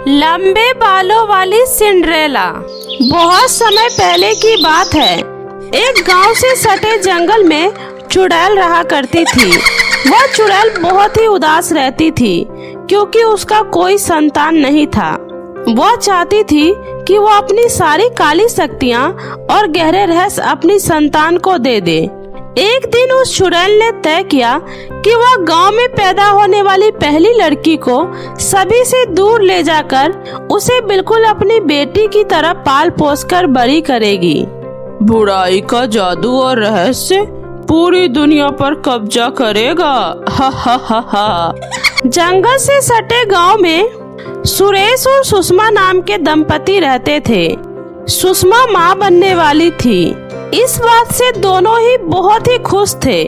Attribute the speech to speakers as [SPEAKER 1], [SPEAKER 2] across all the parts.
[SPEAKER 1] लंबे बालों वाली सिंड्रेला। बहुत समय पहले की बात है। एक गांव से सटे जंगल में चुड़ैल रहा करती थी। वह चुड़ैल बहुत ही उदास रहती थी क्योंकि उसका कोई संतान नहीं था। वह चाहती थी कि वह अपनी सारी काली शक्तियाँ और गहरे रहस्य अपनी संतान को दे दे। एक दिन उस चुड़ैल ने तय किया कि वह गांव में पैदा होने वाली पहली लड़की को सभी से दूर ले जाकर उसे बिल्कुल अपनी बेटी की तरह पाल पोस कर बड़ी करेगी। बुराई का जादू और रहस्य पूरी दुनिया पर कब्जा करेगा। हा हा हा हा। जंगल से सटे गांव में सुरेश और सुषमा नाम के दंपति रहते थे। सुषमा माँ बनने वाली थी। इस बात से दोनों ही बहुत ही खुश थे,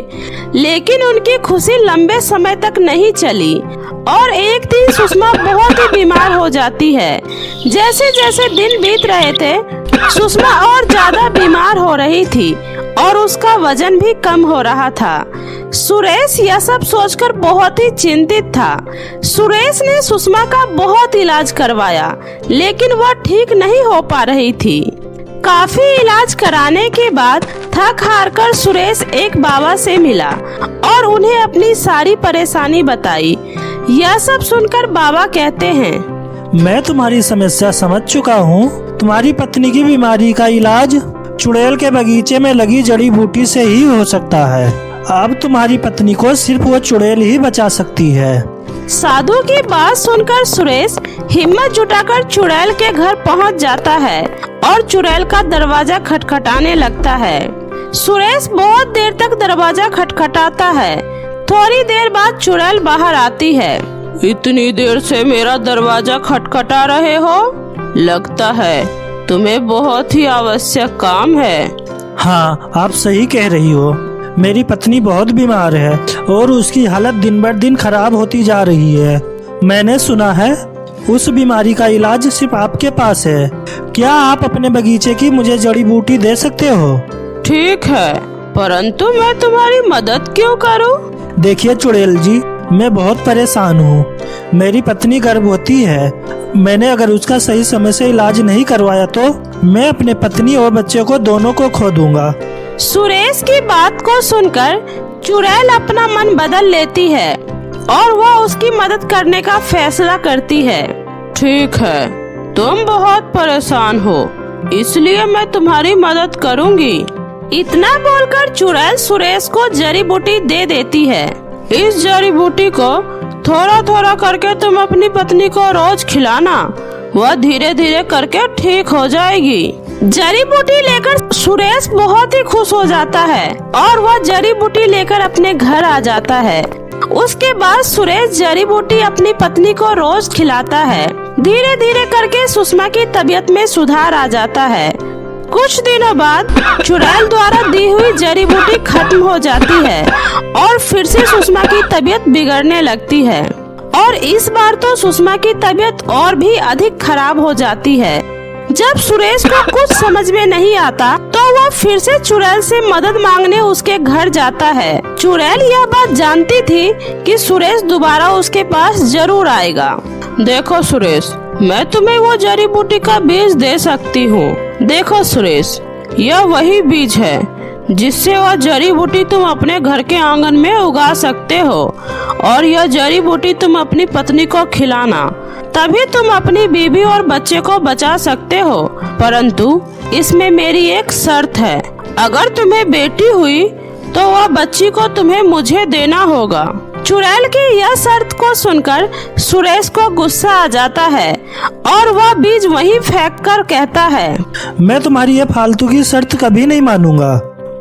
[SPEAKER 1] लेकिन उनकी खुशी लंबे समय तक नहीं चली और एक दिन सुषमा बहुत ही बीमार हो जाती है। जैसे जैसे दिन बीत रहे थे, सुषमा और ज्यादा बीमार हो रही थी और उसका वजन भी कम हो रहा था। सुरेश यह सब सोचकर बहुत ही चिंतित था। सुरेश ने सुषमा का बहुत इलाज करवाया, लेकिन वह ठीक नहीं हो पा रही थी। काफी इलाज कराने के बाद थक हार कर सुरेश एक बाबा से मिला और उन्हें अपनी सारी परेशानी बताई। यह सब सुनकर बाबा कहते हैं,
[SPEAKER 2] मैं तुम्हारी समस्या समझ चुका हूँ। तुम्हारी पत्नी की बीमारी का इलाज चुड़ैल के बगीचे में लगी जड़ी बूटी से ही हो सकता है। अब तुम्हारी पत्नी को सिर्फ वो चुड़ैल ही बचा सकती है।
[SPEAKER 1] साधु की बात सुनकर सुरेश हिम्मत जुटाकर चुड़ैल के घर पहुंच जाता है और चुड़ैल का दरवाजा खटखटाने लगता है। सुरेश बहुत देर तक दरवाजा खटखटाता है। थोड़ी देर बाद चुड़ैल बाहर आती है। इतनी देर से मेरा दरवाजा खटखटा रहे हो? लगता है तुम्हें बहुत ही आवश्यक काम है।
[SPEAKER 2] हाँ, आप सही कह रही हो। मेरी पत्नी बहुत बीमार है और उसकी हालत दिन बर दिन खराब होती जा रही है। मैंने सुना है उस बीमारी का इलाज सिर्फ आपके पास है। क्या आप अपने बगीचे की मुझे जड़ी बूटी दे सकते हो?
[SPEAKER 1] ठीक है, परंतु मैं तुम्हारी मदद क्यों करूं?
[SPEAKER 2] देखिए चुड़ैल जी, मैं बहुत परेशान हूँ। मेरी पत्नी गर्भवती है। मैंने अगर उसका सही समय से इलाज नहीं करवाया तो मैं अपने पत्नी और बच्चे को दोनों को खो दूंगा।
[SPEAKER 1] सुरेश की बात को सुनकर चुड़ैल अपना मन बदल लेती है और वह उसकी मदद करने का फैसला करती है। ठीक है, तुम बहुत परेशान हो, इसलिए मैं तुम्हारी मदद करूंगी। इतना बोलकर चुड़ैल सुरेश को जड़ी बूटी दे देती है। इस जड़ी बूटी को थोड़ा थोड़ा करके तुम अपनी पत्नी को रोज खिलाना, वह धीरे धीरे करके ठीक हो जाएगी। जड़ी बूटी लेकर सुरेश बहुत ही खुश हो जाता है और वह जड़ी बूटी लेकर अपने घर आ जाता है। उसके बाद सुरेश जड़ी बूटी अपनी पत्नी को रोज खिलाता है। धीरे धीरे करके सुषमा की तबीयत में सुधार आ जाता है। कुछ दिनों बाद चुड़ैल द्वारा दी हुई जड़ी बूटी खत्म हो जाती है और फिर से सुषमा की तबीयत बिगड़ने लगती है और इस बार तो सुषमा की तबीयत और भी अधिक खराब हो जाती है। जब सुरेश को कुछ समझ में नहीं आता तो वह फिर से चुड़ैल से मदद मांगने उसके घर जाता है। चुड़ैल यह बात जानती थी कि सुरेश दोबारा उसके पास जरूर आएगा। देखो सुरेश, मैं तुम्हें वो जड़ी बूटी का बीज दे सकती हूँ। देखो सुरेश, यह वही बीज है जिससे वह जड़ी बूटी तुम अपने घर के आंगन में उगा सकते हो और यह जड़ी बूटी तुम अपनी पत्नी को खिलाना, तभी तुम अपनी बीवी और बच्चे को बचा सकते हो। परंतु इसमें मेरी एक शर्त है। अगर तुम्हें बेटी हुई तो वह बच्ची को तुम्हें मुझे देना होगा। चुड़ैल की यह शर्त को सुनकर सुरेश को गुस्सा आ जाता है और वह बीज वहीं फेंक कर कहता है,
[SPEAKER 2] मैं तुम्हारी ये फालतू की शर्त कभी नहीं मानूंगा।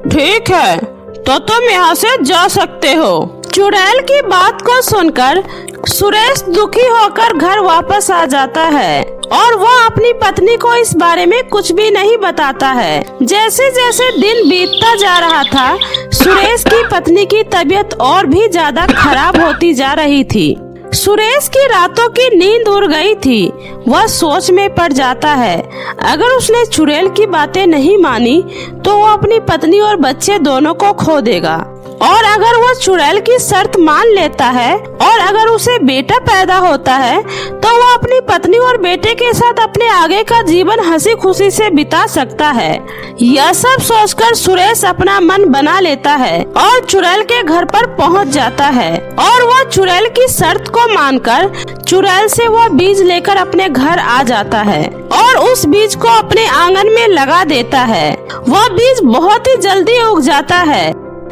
[SPEAKER 1] ठीक है, तो तुम यहाँ से जा सकते हो। चुड़ैल की बात को सुनकर सुरेश दुखी होकर घर वापस आ जाता है और वह अपनी पत्नी को इस बारे में कुछ भी नहीं बताता है। जैसे जैसे दिन बीतता जा रहा था, सुरेश की पत्नी की तबीयत और भी ज्यादा खराब होती जा रही थी। सुरेश की रातों की नींद उड़ गई थी। वह सोच में पड़ जाता है, अगर उसने चुड़ैल की बातें नहीं मानी तो वो अपनी पत्नी और बच्चे दोनों को खो देगा। और अगर वो चुड़ैल की शर्त मान लेता है और अगर उसे बेटा पैदा होता है तो वो अपनी पत्नी और बेटे के साथ अपने आगे का जीवन हंसी खुशी से बिता सकता है। यह सब सोचकर सुरेश अपना मन बना लेता है और चुड़ैल के घर पर पहुंच जाता है और वो चुड़ैल की शर्त को मानकर चुड़ैल से वो बीज लेकर अपने घर आ जाता है और उस बीज को अपने आंगन में लगा देता है। वह बीज बहुत ही जल्दी उग जाता है,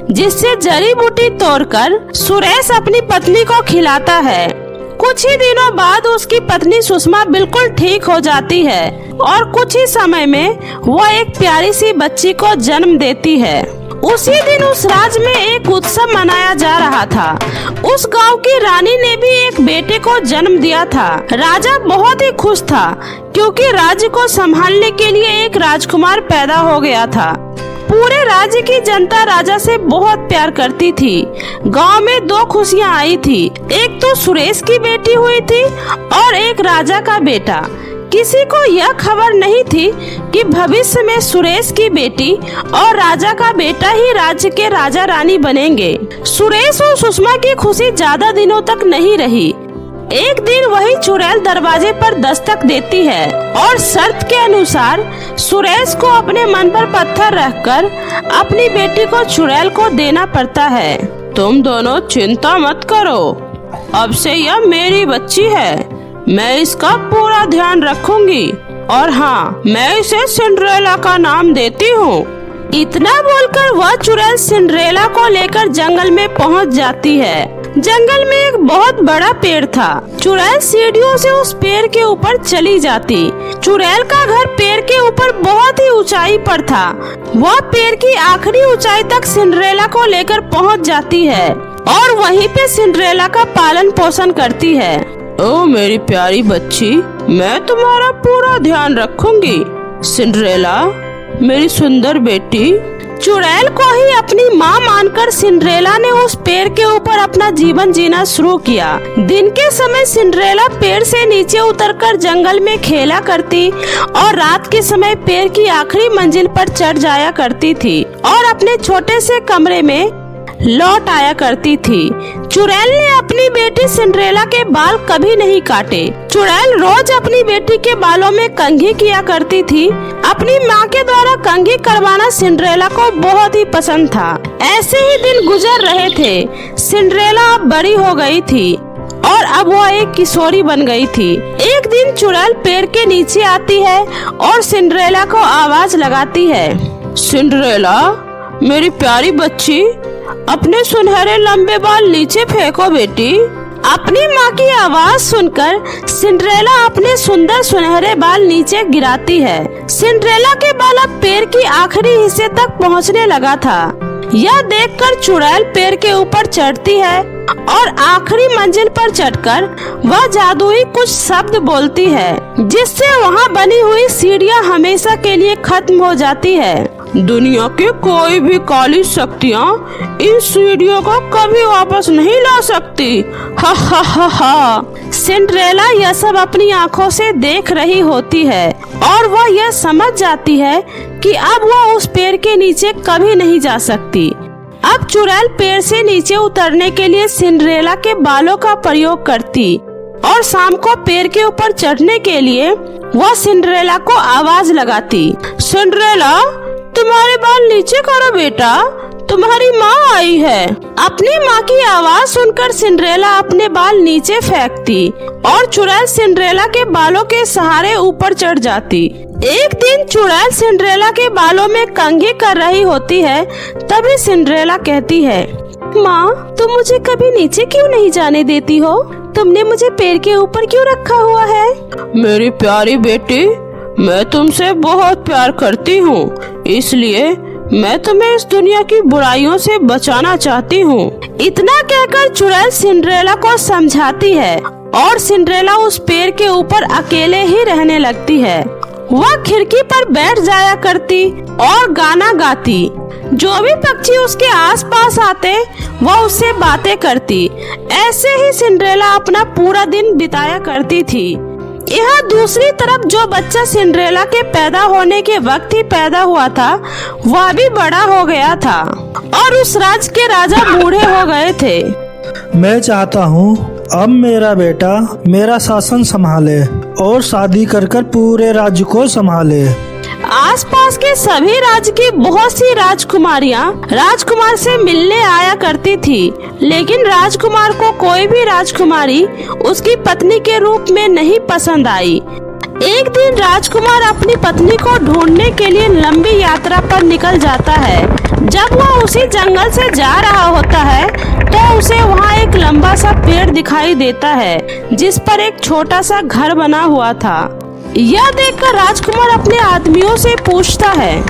[SPEAKER 1] जिससे जड़ी बूटी तोड़कर सुरेश अपनी पत्नी को खिलाता है। कुछ ही दिनों बाद उसकी पत्नी सुषमा बिल्कुल ठीक हो जाती है और कुछ ही समय में वह एक प्यारी सी बच्ची को जन्म देती है। उसी दिन उस राज्य में एक उत्सव मनाया जा रहा था। उस गांव की रानी ने भी एक बेटे को जन्म दिया था। राजा बहुत ही खुश था क्योंकि राज्य को संभालने के लिए एक राजकुमार पैदा हो गया था। पूरे राज्य की जनता राजा से बहुत प्यार करती थी। गांव में दो खुशियां आई थी, एक तो सुरेश की बेटी हुई थी और एक राजा का बेटा। किसी को यह खबर नहीं थी कि भविष्य में सुरेश की बेटी और राजा का बेटा ही राज्य के राजा रानी बनेंगे। सुरेश और सुषमा की खुशी ज्यादा दिनों तक नहीं रही। एक दिन वही चुड़ैल दरवाजे पर दस्तक देती है और शर्त के अनुसार सुरेश को अपने मन पर पत्थर रखकर अपनी बेटी को चुड़ैल को देना पड़ता है। तुम दोनों चिंता मत करो, अब से यह मेरी बच्ची है, मैं इसका पूरा ध्यान रखूंगी और हाँ, मैं इसे सिंड्रेला का नाम देती हूँ। इतना बोलकर वह चुड़ैल सिंड्रेला को लेकर जंगल में पहुँच जाती है। जंगल में एक बहुत बड़ा पेड़ था। चुड़ैल सीढ़ियों से उस पेड़ के ऊपर चली जाती। चुड़ैल का घर पेड़ के ऊपर बहुत ही ऊंचाई पर था। वह पेड़ की आखिरी ऊंचाई तक सिंड्रेला को लेकर पहुंच जाती है और वहीं पे सिंड्रेला का पालन पोषण करती है। ओ मेरी प्यारी बच्ची, मैं तुम्हारा पूरा ध्यान रखूंगी। सिंड्रेला, मेरी सुंदर बेटी। चुड़ैल को ही अपनी माँ मानकर सिंड्रेला ने उस पेड़ के ऊपर अपना जीवन जीना शुरू किया। दिन के समय सिंड्रेला पेड़ से नीचे उतरकर जंगल में खेला करती और रात के समय पेड़ की आखिरी मंजिल पर चढ़ जाया करती थी और अपने छोटे से कमरे में लौट आया करती थी। चुड़ैल ने अपनी बेटी सिंड्रेला के बाल कभी नहीं काटे। चुड़ैल रोज अपनी बेटी के बालों में कंघी किया करती थी। अपनी माँ के द्वारा कंघी करवाना सिंड्रेला को बहुत ही पसंद था। ऐसे ही दिन गुजर रहे थे। सिंड्रेला अब बड़ी हो गई थी और अब वह एक किशोरी बन गई थी। एक दिन चुड़ैल पेड़ के नीचे आती है और सिंड्रेला को आवाज लगाती है। सिंड्रेला, मेरी प्यारी बच्ची, अपने सुनहरे लंबे बाल नीचे फेंको बेटी। अपनी माँ की आवाज सुनकर सिंड्रेला अपने सुंदर सुनहरे बाल नीचे गिराती है। सिंड्रेला के बाल अब पेड़ की आखिरी हिस्से तक पहुँचने लगा था। यह देखकर चुड़ैल पेड़ के ऊपर चढ़ती है और आखिरी मंजिल पर चढ़कर वह जादुई कुछ शब्द बोलती है, जिससे वहाँ बनी हुई सीढ़ियाँ हमेशा के लिए खत्म हो जाती है। दुनिया की कोई भी काली शक्तियाँ इन सीढ़ियों को कभी वापस नहीं ला सकती। हा हा हा हा। सिंड्रेला यह सब अपनी आँखों से देख रही होती है और वह यह समझ जाती है कि अब वह उस पेड़ के नीचे कभी नहीं जा सकती। अब चुड़ैल पेड़ से नीचे उतरने के लिए सिंड्रेला के बालों का प्रयोग करती और शाम को पेड़ के ऊपर चढ़ने के लिए वह सिंड्रेला को आवाज लगाती। सिंड्रेला, तुम्हारे बाल नीचे करो बेटा, तुम्हारी माँ आई है। अपनी माँ की आवाज सुनकर सिंड्रेला अपने बाल नीचे फेंकती और चुड़ैल सिंड्रेला के बालों के सहारे ऊपर चढ़ जाती। एक दिन चुड़ैल सिंड्रेला के बालों में कंघी कर रही होती है। तभी सिंड्रेला कहती है, माँ, तुम मुझे कभी नीचे क्यों नहीं जाने देती हो? तुमने मुझे पेड़ के ऊपर क्यों रखा हुआ है?
[SPEAKER 3] मेरी प्यारी बेटी, मैं तुमसे बहुत प्यार करती हूँ, इसलिए मैं तुम्हें इस दुनिया की बुराइयों से बचाना चाहती हूँ।
[SPEAKER 1] इतना कहकर चुड़ैल सिंड्रेला को समझाती है और सिंड्रेला उस पेड़ के ऊपर अकेले ही रहने लगती है। वह खिड़की पर बैठ जाया करती और गाना गाती। जो भी पक्षी उसके आसपास आते वह उससे बातें करती। ऐसे ही सिंड्रेला अपना पूरा दिन बिताया करती थी। यहाँ दूसरी तरफ जो बच्चा सिंड्रेला के पैदा होने के वक्त ही पैदा हुआ था वह भी बड़ा हो गया था और उस राज्य के राजा बूढ़े हो गए थे।
[SPEAKER 2] मैं चाहता हूँ अब मेरा बेटा मेरा शासन संभाले और शादी कर कर पूरे राज्य को संभाले।
[SPEAKER 1] आसपास के सभी राज्य की बहुत सी राजकुमारियां राजकुमार से मिलने आया करती थी, लेकिन राजकुमार को कोई भी राजकुमारी उसकी पत्नी के रूप में नहीं पसंद आई। एक दिन राजकुमार अपनी पत्नी को ढूंढने के लिए लंबी यात्रा पर निकल जाता है। जब वह उसी जंगल से जा रहा होता है तो उसे वहाँ एक लंबा सा पेड़ दिखाई देता है जिस पर एक छोटा सा घर बना हुआ था। यह देखकर राजकुमार अपने आदमियों से पूछता है,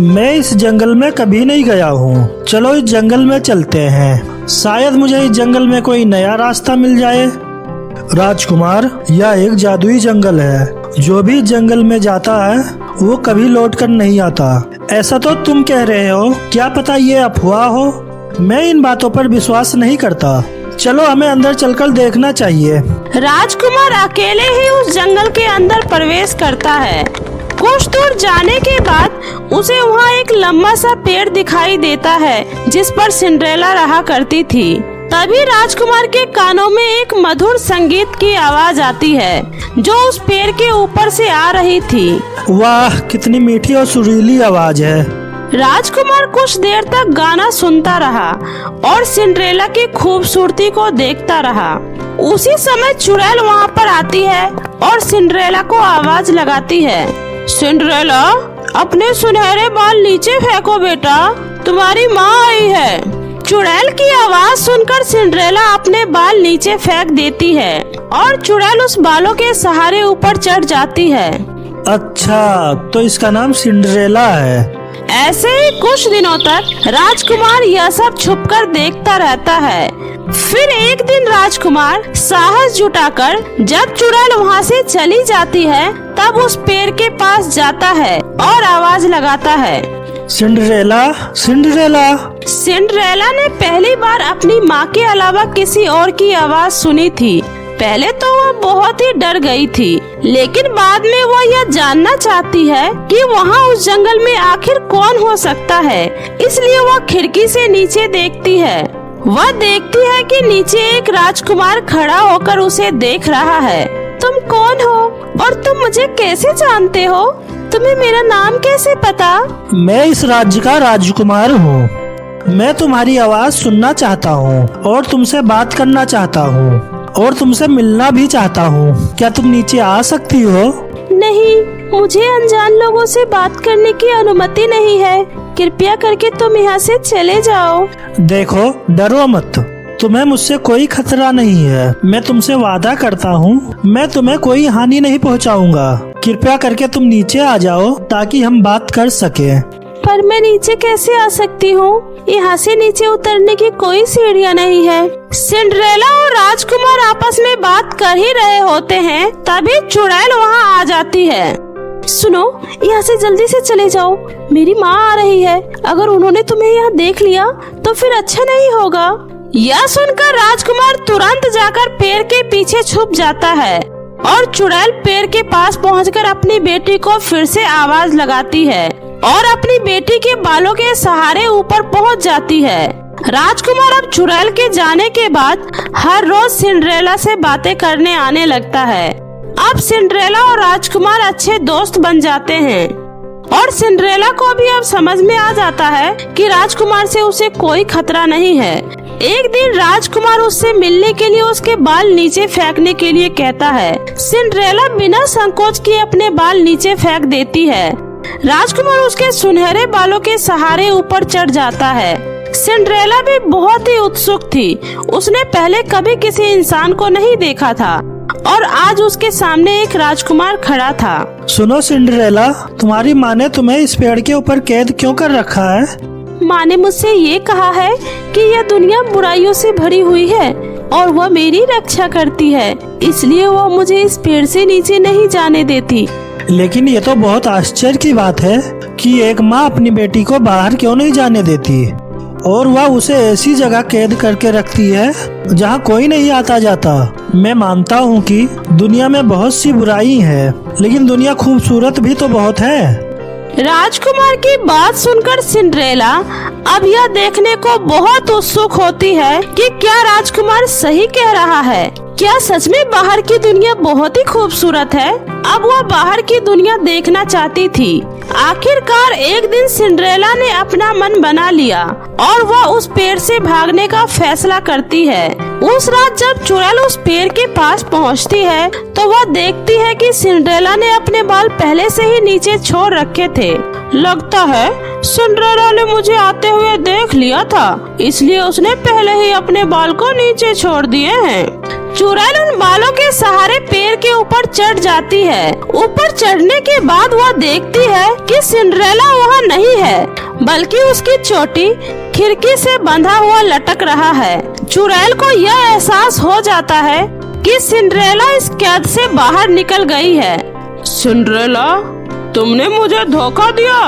[SPEAKER 2] मैं इस जंगल में कभी नहीं गया हूँ, चलो इस जंगल में चलते हैं, शायद मुझे इस जंगल में कोई नया रास्ता मिल जाए। राजकुमार, यह एक जादुई जंगल है, जो भी जंगल में जाता है वो कभी लौट कर नहीं आता। ऐसा तो तुम कह रहे हो, क्या पता ये अफवाह हो। मैं इन बातों पर विश्वास नहीं करता, चलो हमें अंदर चलकर देखना चाहिए।
[SPEAKER 1] राजकुमार अकेले ही उस जंगल के अंदर प्रवेश करता है। कुछ दूर जाने के बाद उसे वहाँ एक लंबा सा पेड़ दिखाई देता है जिस पर सिंड्रेला रहा करती थी। तभी राजकुमार के कानों में एक मधुर संगीत की आवाज आती है जो उस पेड़ के ऊपर से आ रही थी।
[SPEAKER 2] वाह, कितनी मीठी और सुरीली आवाज है।
[SPEAKER 1] राजकुमार कुछ देर तक गाना सुनता रहा और सिंड्रेला की खूबसूरती को देखता रहा। उसी समय चुड़ैल वहाँ पर आती है और सिंड्रेला को आवाज लगाती है, सिंड्रेला, अपने सुनहरे बाल नीचे फेंको बेटा, तुम्हारी माँ आई है। चुड़ैल की आवाज सुनकर सिंड्रेला अपने बाल नीचे फेंक देती है और चुड़ैल उस बालों के सहारे ऊपर चढ़ जाती है।
[SPEAKER 2] अच्छा, तो इसका नाम सिंड्रेला है।
[SPEAKER 1] ऐसे ही कुछ दिनों तक राजकुमार यह सब छुपकर देखता रहता है। फिर एक दिन राजकुमार साहस जुटाकर जब चुड़ैल वहाँ से चली जाती है तब उस पेड़ के पास जाता है और आवाज लगाता है,
[SPEAKER 2] सिंड्रेला, सिंड्रेला।
[SPEAKER 1] सिंड्रेला ने पहली बार अपनी माँ के अलावा किसी और की आवाज सुनी थी। पहले तो वह बहुत ही डर गई थी, लेकिन बाद में वह यह जानना चाहती है कि वहाँ उस जंगल में आखिर कौन हो सकता है। इसलिए वह खिड़की से नीचे देखती है। वह देखती है कि नीचे एक राजकुमार खड़ा होकर उसे देख रहा है। तुम कौन हो और तुम मुझे कैसे जानते हो? तुम्हें मेरा नाम कैसे पता?
[SPEAKER 2] मैं इस राज्य का राजकुमार हूँ। मैं तुम्हारी आवाज सुनना चाहता हूँ और तुमसे बात करना चाहता हूँ और तुमसे मिलना भी चाहता हूँ। क्या तुम नीचे आ सकती हो?
[SPEAKER 1] नहीं, मुझे अनजान लोगों से बात करने की अनुमति नहीं है। कृपया करके तुम यहाँ से चले जाओ।
[SPEAKER 2] देखो, डरो मत, तुम्हें मुझसे कोई खतरा नहीं है। मैं तुमसे वादा करता हूँ, मैं तुम्हें कोई हानि नहीं पहुँचाऊंगा। कृपया करके तुम नीचे आ जाओ ताकि हम बात कर सके।
[SPEAKER 1] पर मैं नीचे कैसे आ सकती हूँ? यहाँ से नीचे उतरने की कोई सीढ़ियाँ नहीं है। सिंड्रेला और राजकुमार आपस में बात कर ही रहे होते हैं, तभी चुड़ैल वहाँ आ जाती है। सुनो, यहाँ से जल्दी से चले जाओ, मेरी माँ आ रही है। अगर उन्होंने तुम्हें यहाँ देख लिया तो फिर अच्छा नहीं होगा। यह सुनकर राजकुमार तुरंत जाकर पेड़ के पीछे छुप जाता है और चुड़ैल पेड़ के पास पहुंचकर अपनी बेटी को फिर से आवाज लगाती है और अपनी बेटी के बालों के सहारे ऊपर पहुंच जाती है। राजकुमार अब चुड़ैल के जाने के बाद हर रोज सिंड्रेला से बातें करने आने लगता है। अब सिंड्रेला और राजकुमार अच्छे दोस्त बन जाते हैं और सिंड्रेला को भी अब समझ में आ जाता है कि राजकुमार से उसे कोई खतरा नहीं है। एक दिन राजकुमार उससे मिलने के लिए उसके बाल नीचे फेंकने के लिए कहता है। सिंड्रेला बिना संकोच किए अपने बाल नीचे फेंक देती है। राजकुमार उसके सुनहरे बालों के सहारे ऊपर चढ़ जाता है। सिंड्रेला भी बहुत ही उत्सुक थी। उसने पहले कभी किसी इंसान को नहीं देखा था और आज उसके सामने एक राजकुमार खड़ा था।
[SPEAKER 2] सुनो सिंड्रेला, तुम्हारी माँ ने तुम्हें इस पेड़ के ऊपर कैद क्यों कर रखा है?
[SPEAKER 1] माँ ने मुझसे ये कहा है कि यह दुनिया बुराइयों से भरी हुई है और वह मेरी रक्षा करती है, इसलिए वह मुझे इस पेड़ से नीचे नहीं जाने देती।
[SPEAKER 2] लेकिन ये तो बहुत आश्चर्य की बात है कि एक माँ अपनी बेटी को बाहर क्यों नहीं जाने देती और वह उसे ऐसी जगह कैद करके रखती है जहाँ कोई नहीं आता जाता। मैं मानता हूँ कि दुनिया में बहुत सी बुराई है, लेकिन दुनिया खूबसूरत भी तो बहुत है।
[SPEAKER 1] राजकुमार की बात सुनकर सिंड्रेला अब यह देखने को बहुत उत्सुक होती है कि क्या राजकुमार सही कह रहा है। क्या सच में बाहर की दुनिया बहुत ही खूबसूरत है। अब वह बाहर की दुनिया देखना चाहती थी। आखिरकार एक दिन सिंड्रेला ने अपना मन बना लिया और वह उस पेड़ से भागने का फैसला करती है। उस रात जब चुड़ैल उस पेड़ के पास पहुंचती है तो वह देखती है कि सिंड्रेला ने अपने बाल पहले से ही नीचे छोड़ रखे थे। लगता है सिंड्रेला ने मुझे आते हुए देख लिया था, इसलिए उसने पहले ही अपने बाल को नीचे छोड़ दिए हैं। चुड़ैल उन बालों के सहारे पेड़ के ऊपर चढ़ जाती है। ऊपर चढ़ने के बाद वह देखती है कि सिंड्रेला वहाँ नहीं है, बल्कि उसकी चोटी खिड़की से बंधा हुआ लटक रहा है। चुड़ैल को यह एहसास हो जाता है कि सिंड्रेला इस कैद से बाहर निकल गई है।
[SPEAKER 3] सिंड्रेला, तुमने मुझे धोखा दिया।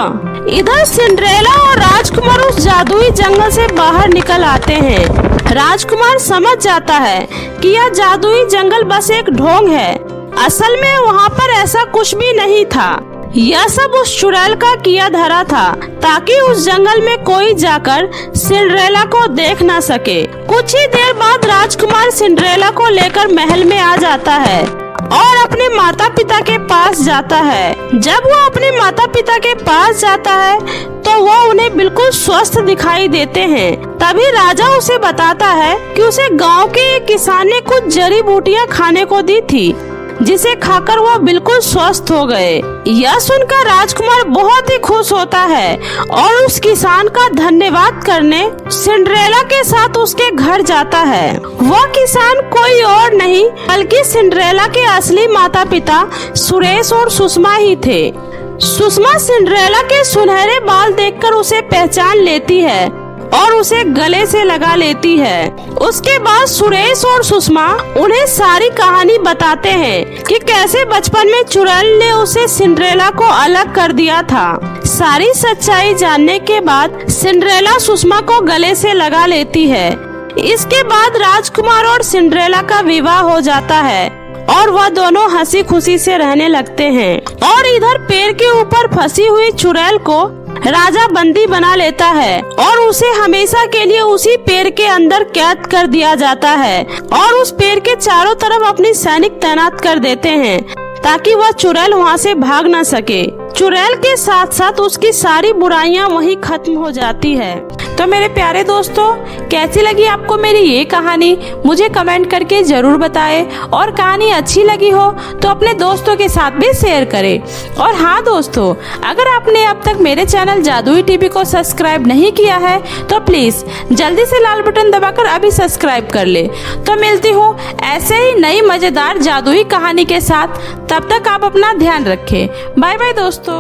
[SPEAKER 1] इधर सिंड्रेला और राजकुमार उस जादुई जंगल से बाहर निकल आते हैं। राजकुमार समझ जाता है कि यह जादुई जंगल बस एक ढोंग है। असल में वहाँ पर ऐसा कुछ भी नहीं था। यह सब उस चुड़ैल का किया धरा था ताकि उस जंगल में कोई जाकर सिंड्रेला को देख न सके। कुछ ही देर बाद राजकुमार सिंड्रेला को लेकर महल में आ जाता है और अपने माता पिता के पास जाता है। जब वो अपने माता पिता के पास जाता है तो वो उन्हें बिल्कुल स्वस्थ दिखाई देते हैं। तभी राजा उसे बताता है कि उसे गांव के एक किसान ने कुछ जड़ी बूटियां खाने को दी थी, जिसे खाकर वो बिल्कुल स्वस्थ हो गए। यह सुनकर राजकुमार बहुत ही खुश होता है और उस किसान का धन्यवाद करने सिंड्रेला के साथ उसके घर जाता है। वह किसान कोई और नहीं बल्कि सिंड्रेला के असली माता पिता सुरेश और सुषमा ही थे। सुषमा सिंड्रेला के सुनहरे बाल देखकर उसे पहचान लेती है और उसे गले से लगा लेती है। उसके बाद सुरेश और सुषमा उन्हें सारी कहानी बताते हैं कि कैसे बचपन में चुड़ैल ने उसे सिंड्रेला को अलग कर दिया था। सारी सच्चाई जानने के बाद सिंड्रेला सुषमा को गले से लगा लेती है। इसके बाद राजकुमार और सिंड्रेला का विवाह हो जाता है और वह दोनों हंसी खुशी से रहने लगते हैं। और इधर पेड़ के ऊपर फंसी हुई चुड़ैल को राजा बंदी बना लेता है और उसे हमेशा के लिए उसी पेड़ के अंदर कैद कर दिया जाता है और उस पेड़ के चारों तरफ अपनी सैनिक तैनात कर देते हैं ताकि वह चुड़ैल वहाँ से भाग न सके। चुड़ैल के साथ साथ उसकी सारी बुराइयां वहीं खत्म हो जाती है। तो मेरे प्यारे दोस्तों, कैसी लगी आपको मेरी ये कहानी मुझे कमेंट करके जरूर बताएं और कहानी अच्छी लगी हो तो अपने दोस्तों के साथ भी शेयर करें। और हाँ दोस्तों, अगर आपने अब तक मेरे चैनल जादुई टीवी को सब्सक्राइब नहीं किया है तो प्लीज जल्दी से लाल बटन दबाकर अभी सब्सक्राइब कर ले। तो मिलती हूँ ऐसे ही नई मजेदार जादुई कहानी के साथ। तब तक आप अपना ध्यान रखें। बाय बाय दोस्तों।